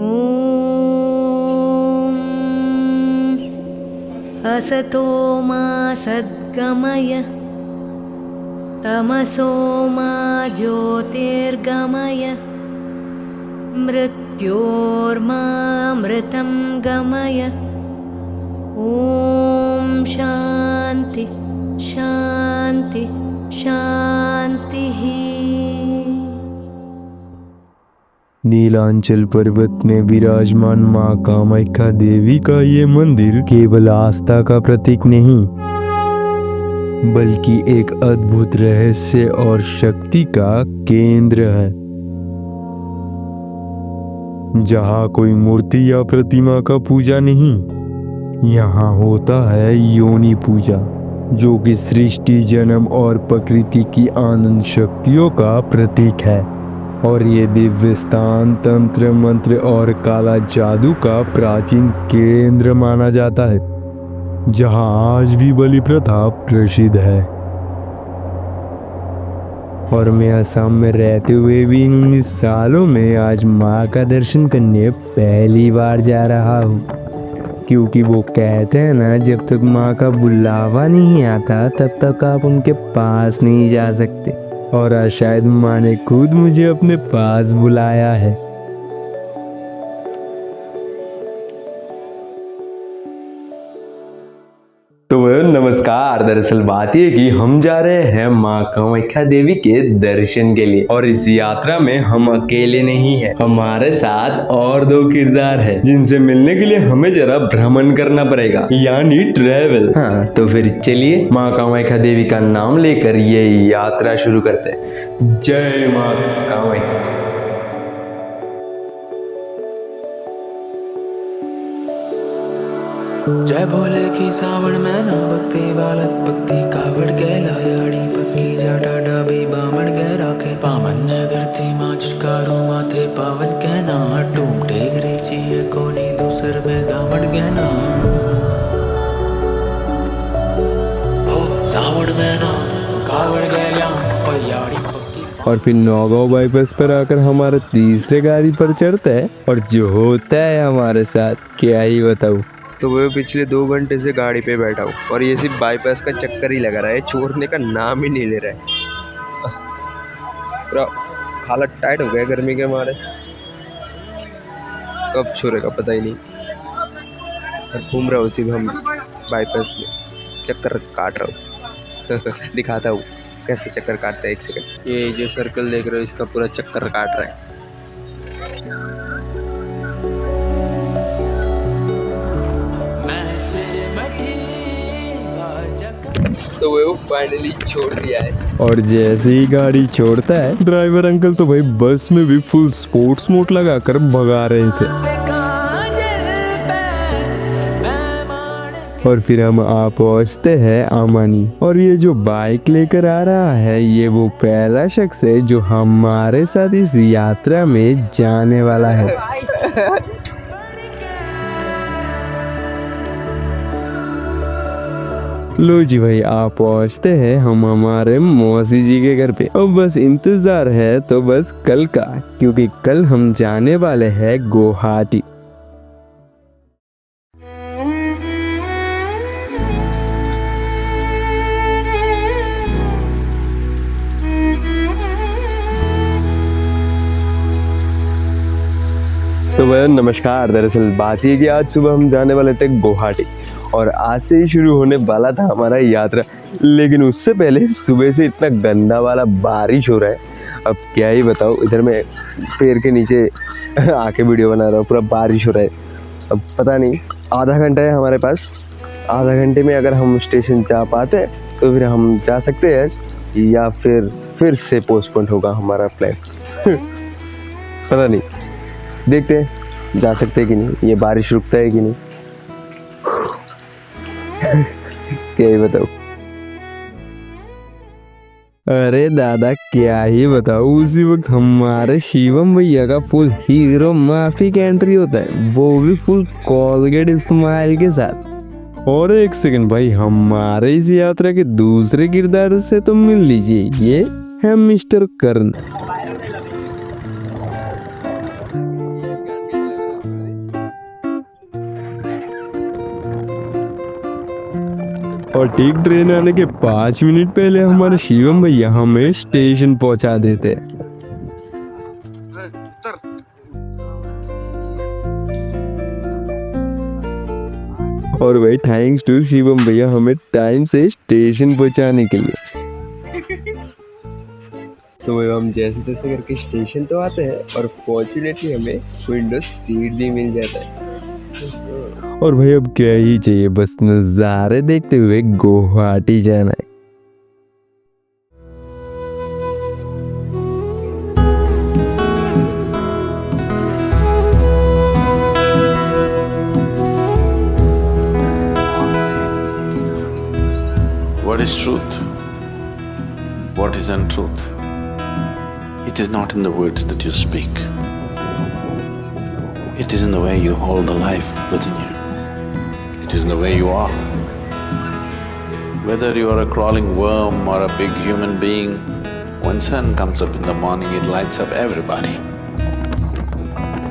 ॐ असतो मा सद्गमय तमसो मा ज्योतिर्गमय मृत्योर्मामृतं गमय। ॐ शान्ति शान्ति शान्तिः। नीलांचल पर्वत में विराजमान माँ कामाख्या देवी का ये मंदिर केवल आस्था का प्रतीक नहीं, बल्कि एक अद्भुत रहस्य और शक्ति का केंद्र है। जहाँ कोई मूर्ति या प्रतिमा का पूजा नहीं, यहाँ होता है योनि पूजा, जो कि सृष्टि, जन्म और प्रकृति की आनंद शक्तियों का प्रतीक है। और ये दिव्य स्थान तंत्र, मंत्र और काला जादू का प्राचीन केंद्र माना जाता है, जहाँ आज भी बलि प्रथा प्रसिद्ध है। और मैं असम में रहते हुए भी इन 19 सालों में आज माँ का दर्शन करने पहली बार जा रहा हूँ, क्योंकि वो कहते हैं ना, जब तक माँ का बुलावा नहीं आता तब तक आप उनके पास नहीं जा सकते। और आज शायद माँ ने खुद मुझे अपने पास बुलाया है। तो नमस्कार। दरअसल बात ये कि हम जा रहे हैं माँ कामाख्या देवी के दर्शन के लिए, और इस यात्रा में हम अकेले नहीं हैं, हमारे साथ और 2 किरदार हैं, जिनसे मिलने के लिए हमें जरा भ्रमण करना पड़ेगा, यानी ट्रैवल। हाँ, तो फिर चलिए माँ कामाख्या देवी का नाम लेकर ये यात्रा शुरू करते हैं। जय माँ कामाख्या। जय भोले की सावन में ना भक्ति बालक भक्ति कावड़ गैला याड़ी पक्की जाटा डाबी बामण गै राखे पावन ने धरती माँ चुचकारू माथे पावन कहना टूम टेक रीची है कोनी दूसर में दामड़ गहना हो सावन में ना कावड़ गैला याड़ी पक्की। और फिर नौगांव बाईपास पर आकर हमारा तीसरे गाड़ी पर चढ़ता है, और जो होता है हमारे साथ क्या ही बताऊं। तो वो पिछले 2 घंटे से गाड़ी पे बैठा हूँ और ये सिर्फ बाईपास का चक्कर ही लगा रहा है, छोड़ने का नाम ही नहीं ले रहा है। पूरा हालत टाइट हो गया गर्मी के मारे, कब छोड़ेगा पता ही नहीं। और घूम रहा हूँ सिर्फ हम बाईपास में, चक्कर काट रहा हूँ। दिखाता हूँ कैसे चक्कर काटता है। 1 सेकंड, ये जो सर्कल देख रहे हो इसका पूरा चक्कर काट रहा है। तो वो फाइनली छोड़ दिया है। और जैसे ही गाड़ी छोड़ता है, ड्राइवर अंकल तो भाई बस में भी फुल स्पोर्ट्स मोड लगाकर भगा रहे थे। और फिर हम आप पहुंचते हैं आमानी, और ये जो बाइक लेकर आ रहा है, ये वो पहला शख्स है जो हमारे साथ इस यात्रा में जाने वाला है। लो जी भाई, आप पहुंचते हैं हम हमारे मौसी जी के घर पे। अब बस इंतजार है तो बस कल का, क्योंकि कल हम जाने वाले हैं गुवाहाटी। तो भाई नमस्कार। दरअसल बात ये कि आज सुबह हम जाने वाले थे गुवाहाटी, और आज से ही शुरू होने वाला था हमारा यात्रा, लेकिन उससे पहले सुबह से इतना गंदा वाला बारिश हो रहा है, अब क्या ही बताऊँ। इधर मैं पेड़ के नीचे आके वीडियो बना रहा हूँ, पूरा बारिश हो रहा है। अब पता नहीं, आधा घंटा है हमारे पास, आधा घंटे में अगर हम स्टेशन जा पाते तो फिर हम जा सकते हैं, या फिर से पोस्टपोन होगा हमारा प्लान। पता नहीं, देखते हैं जा सकते हैं कि नहीं, ये बारिश रुकता है कि नहीं। क्या ही बताऊं। अरे दादा क्या ही बताऊं, उसी वक्त हमारे शिवम भैया का फुल हीरो माफी का एंट्री होता है, वो भी फुल कोलगेट स्माइल के साथ। और 1 सेकंड भाई, हमारे इस यात्रा के दूसरे किरदार से तो मिल लीजिए, ये है मिस्टर कर्ण। और ठीक ट्रेन आने के 5 मिनट पहले हमारे शिवम भैया हमें स्टेशन पहुंचा देते। और भाई थैंक्स टू शिवम भैया हमें टाइम से स्टेशन पहुंचाने के लिए। तो भाई हम जैसे तैसे करके स्टेशन तो आते हैं और फॉर्चुनेटली हमें विंडो सीट भी मिल जाता है। और भाई अब क्या ही चाहिए, बस नज़ारे देखते हुए गुवाहाटी जाना है। What is truth? What is untruth? It is not in the words that you speak. It is in the way you hold the life within you. It is in the way you are. Whether you are a crawling worm or a big human being, when sun comes up in the morning, it lights up everybody.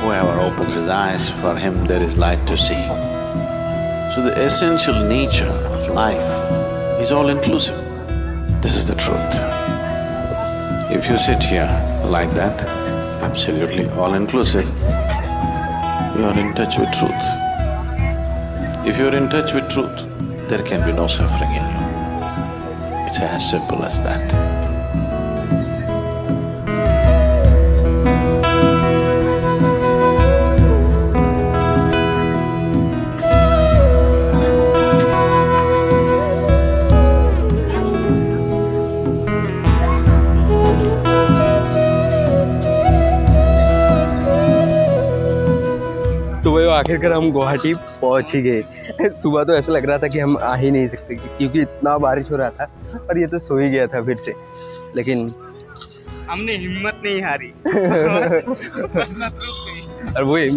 Whoever opens his eyes, for him there is light to see. So the essential nature of life is all-inclusive. This is the truth. If you sit here like that, absolutely all-inclusive, you are in touch with truth. If you are in touch with truth, there can be no suffering in you. It's as simple as that. तो भाई आखिरकार हम गुवाहाटी पहुंच ही गए। सुबह तो ऐसा लग रहा था कि हम आ ही नहीं सकते क्योंकि इतना बारिश हो रहा था और ये तो सो ही गया था फिर से, लेकिन हमने हिम्मत नहीं हारी। और वही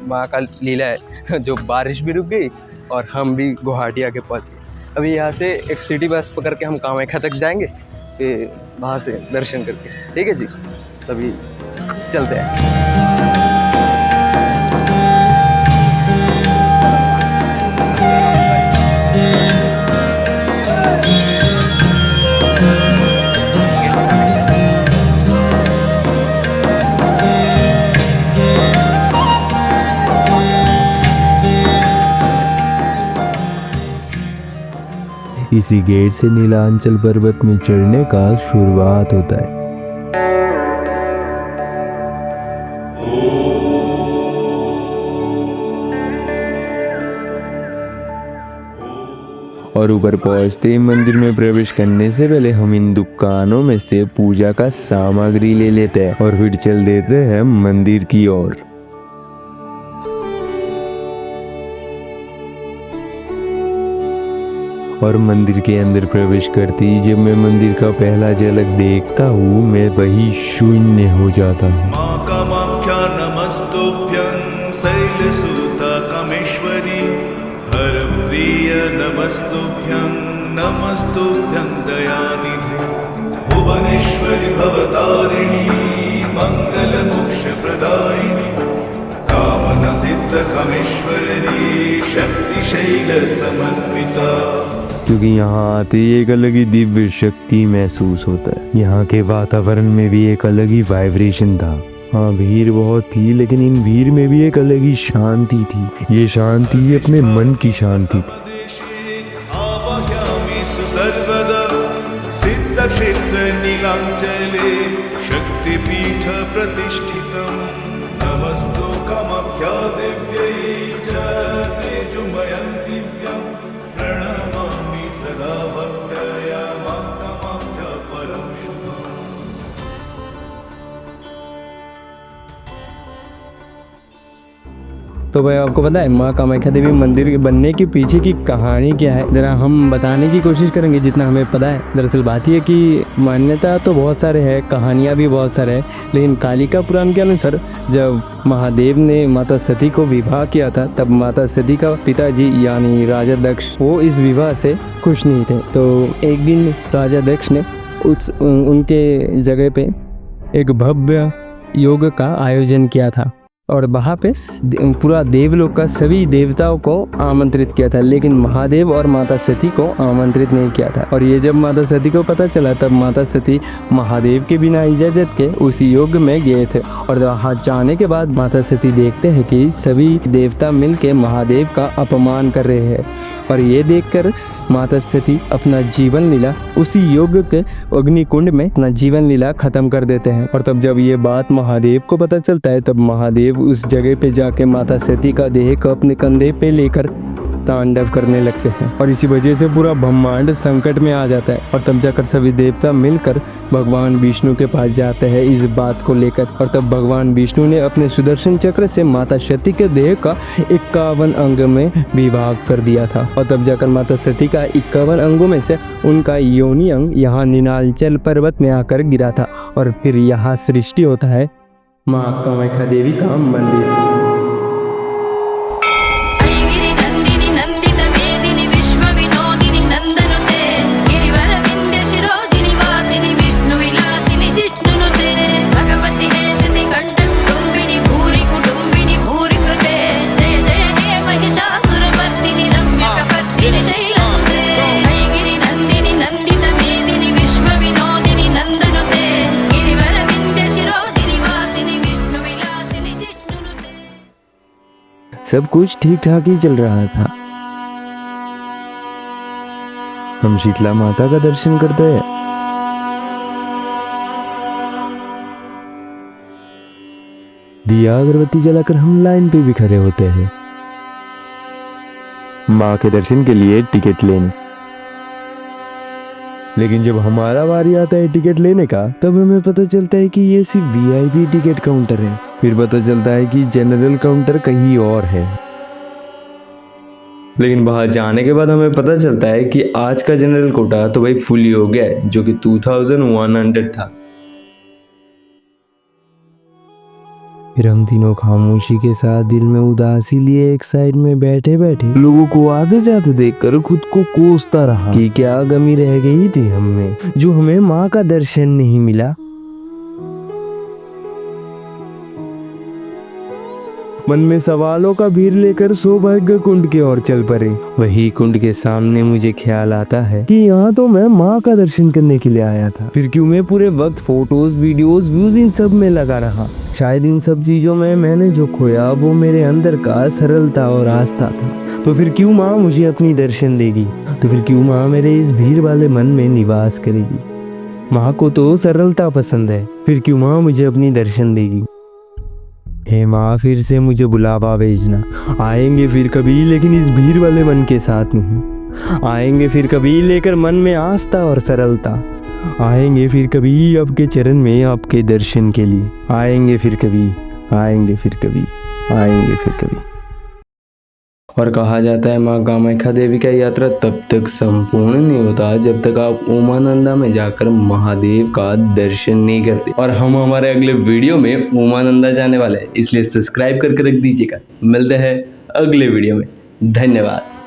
माँ का लीला है, जो बारिश भी रुक गई और हम भी गुवाहाटी आके पहुँचे। अभी यहाँ से एक सिटी बस पकड़ के हम कामाख्या तक जाएंगे, फिर वहाँ से दर्शन करके। ठीक है जी, तभी चलते हैं। इसी गेट से नीलांचल पर्वत में चढ़ने का शुरुआत होता है। और ऊपर पहुंचते ही मंदिर में प्रवेश करने से पहले हम इन दुकानों में से पूजा का सामग्री ले लेते हैं और फिर चल देते हैं मंदिर की ओर। और मंदिर के अंदर प्रवेश करते ही जब मैं मंदिर का पहला झलक देखता हूँ, मैं वही शून्य हो जाता हूँ। मां कामाख्या नमस्तुभ्यं शैलसुता कामेश्वरी, हर प्रिय नमस्तुभ्यं नमस्तुभ्यं दयानिधे, भुवनेश्वरी भवतारिणी मंगल मोक्ष प्रदायिनी, कामना सिद्ध कामेश्वरी शक्ति शैल समन्विता। क्योंकि यहाँ आते ही एक अलग ही दिव्य शक्ति महसूस होता है। यहाँ के वातावरण में भी एक अलग ही वाइब्रेशन था। हाँ, भीड़ बहुत थी, लेकिन इन भीड़ में भी एक अलग ही शांति थी। ये शांति अपने मन की शांति थी। सिद्ध क्षेत्र नीलांचले शक्तिपीठ प्रतिष्ठितम्, नमस्तु कामाख्या देव्यै च तेजोमयं दिव्यं, प्रणमामि सदा भक्त्या मां कामाख्या परं शुभम्। तो भाई आपको पता है माँ कामाख्या देवी मंदिर के बनने के पीछे की कहानी क्या है? ज़रा हम बताने की कोशिश करेंगे जितना हमें पता है। दरअसल बात यह है कि मान्यता तो बहुत सारे हैं, कहानियाँ भी बहुत सारे हैं, लेकिन कालिका पुराण के अनुसार जब महादेव ने माता सती को विवाह किया था, तब माता सती का पिताजी यानी राजा दक्ष वो इस विवाह से खुश नहीं थे। तो एक दिन राजा दक्ष ने उनके जगह पे एक भव्य योग का आयोजन किया था और वहाँ पे पूरा देवलोक का सभी देवताओं को आमंत्रित किया था, लेकिन महादेव और माता सती को आमंत्रित नहीं किया था। और ये जब माता सती को पता चला तब माता सती महादेव के बिना इजाज़त के उस यज्ञ में गए थे। और वहाँ जाने के बाद माता सती देखते हैं कि सभी देवता मिलके महादेव का अपमान कर रहे हैं, और ये देखकर माता सती अपना जीवन लीला उसी यज्ञ के अग्निकुंड में अपना जीवन लीला खत्म कर देते हैं। और तब जब ये बात महादेव को पता चलता है तब महादेव उस जगह पे जाके माता सती का देह को अपने कंधे पे लेकर तांडव करने लगते हैं, और इसी वजह से पूरा ब्रह्मांड संकट में आ जाता है। और तब जाकर सभी देवता मिलकर भगवान विष्णु के पास जाते हैं इस बात को लेकर। और तब भगवान विष्णु ने अपने सुदर्शन चक्र से माता सती के देह का 51 अंग में विभाग कर दिया था। और तब जाकर माता सती का 51 अंगों में से उनका योनि अंग यहाँ नीलांचल पर्वत में आकर गिरा था, और फिर यहाँ सृष्टि होता है माँ कामाख्या देवी का मंदिर। ऐगिरि नन्दिनि नन्दित मेदिनि विश्वविनोदिनि नन्दनुते गिरिवर विन्ध्य शिरोदिनि वासिनि विष्णुविलासिनि जिष्णुनुते भगवति हेशति कण्ठं कुटुम्बिनि भूरि कुटुम्बिनि भूरि कृते जय जय हे महिषासुरमर्दिनि रम्यकपर्दिनि शैलसुते ऐगिरि नन्दिनि नन्दित मेदिनि विश्वविनोदिनि नन्दनुते गिरिवर विन्ध्य शिरोदिनि वासिनि विष्णुविलासिनि जिष्णुनुते। सब कुछ ठीक ठाक ही चल रहा था। हम शीतला माता का दर्शन करते हैं। दिया अगरबत्ती जलाकर हम लाइन पे भी खड़े होते हैं माँ के दर्शन के लिए टिकट लेने। लेकिन जब हमारा बारी आता है टिकट लेने का तब हमें पता चलता है कि ये सिर्फ वीआईपी टिकट काउंटर है। फिर पता चलता है कि जनरल काउंटर कहीं और है। लेकिन वहां जाने के बाद हमें पता चलता है कि आज का जनरल कोटा तो भाई फुल ही हो गया है, जो कि 2100 था। फिर हम तीनों खामोशी के साथ दिल में उदासी लिए एक साइड में बैठे बैठे लोगों को आते जाते देखकर खुद को कोसता रहा कि क्या कमी रह गई थी हमें जो हमें माँ का दर्शन नहीं मिला। मन में सवालों का भीड़ लेकर सौभाग्य कुंड की ओर चल पड़े। वही कुंड के सामने मुझे ख्याल आता है कि यहाँ तो मैं माँ का दर्शन करने के लिए आया था। फिर क्यों मैं पूरे वक्त फोटोज वीडियोस व्यूज इन सब में लगा रहा। शायद इन सब चीजों में मैंने जो खोया वो मेरे अंदर का सरलता और आस्था था। तो फिर क्यों माँ मुझे अपनी दर्शन देगी, तो फिर क्यों माँ मेरे इस भीड़ वाले मन में निवास करेगी। माँ को तो सरलता पसंद है, फिर क्यों माँ मुझे अपनी दर्शन देगी। हे माँ फिर से मुझे बुलावा भेजना। आएंगे फिर कभी, लेकिन इस भीड़ वाले मन के साथ नहीं। आएंगे फिर कभी लेकर मन में आस्था और सरलता। आएंगे फिर कभी आपके चरण में आपके दर्शन के लिए। आएंगे फिर कभी, आएंगे फिर कभी, आएंगे फिर कभी। और कहा जाता है माँ कामाख्या देवी का यात्रा तब तक संपूर्ण नहीं होता जब तक आप उमानंदा में जाकर महादेव का दर्शन नहीं करते। और हम हमारे अगले वीडियो में उमानंदा जाने वाले हैं, इसलिए सब्सक्राइब करके रख दीजिएगा। मिलते हैं अगले वीडियो में। धन्यवाद।